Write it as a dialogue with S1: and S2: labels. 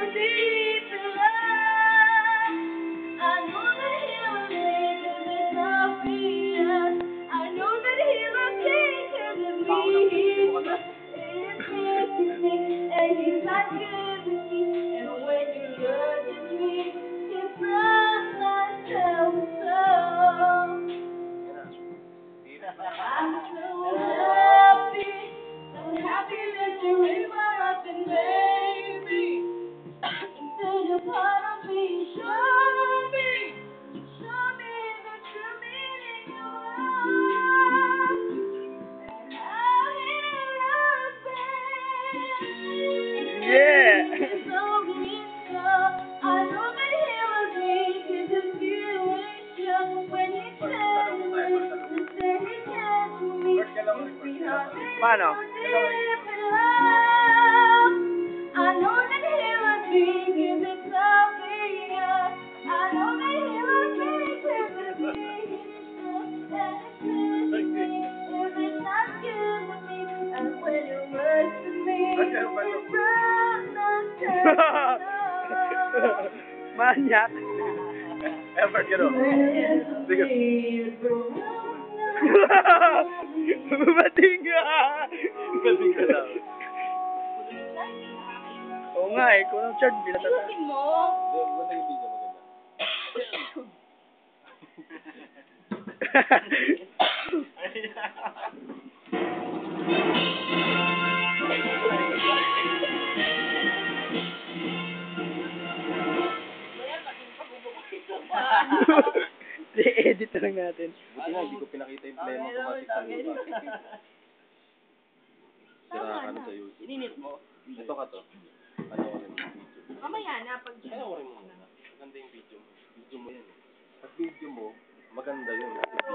S1: deep in love. I know that he will make it obvious. I know that he will take care of me. He's good to me, and he's not good to me. And when you look at me, it's from myself. So I'm so happy that you're in my life, and baby, instead of part of me, show me the true meaning of love, and how it love, baby.
S2: Yeah.
S1: So I know that he will make it to fruition when he tells me to say he cares for me. You see how
S2: Paano?
S1: deep in love. I know that he will make it obvious. I know that he will make it fruition, and it's good to me if it's not good to me. And when it works for me, it's from myself.
S2: Manyak.
S3: Effort, gano'n. Sige.
S2: Bating nga.
S3: Bating ka lang.
S2: Oo nga eh, kung ang chart, binatata.
S1: Ayusin mo.
S3: Maganda yung video, maganda.
S2: I-edit na lang natin.
S3: Buti nga, hindi ko pinakita yung play mo automatic sa lupa. Sira ka na sa YouTube.
S1: Ininit mo.
S3: Ito ka to. Ano ko rin yung video.
S1: Mamaya na, pag
S3: Ano ko rin mo muna. Maganda yung video mo. Video mo yan. Pag video mo, maganda yun.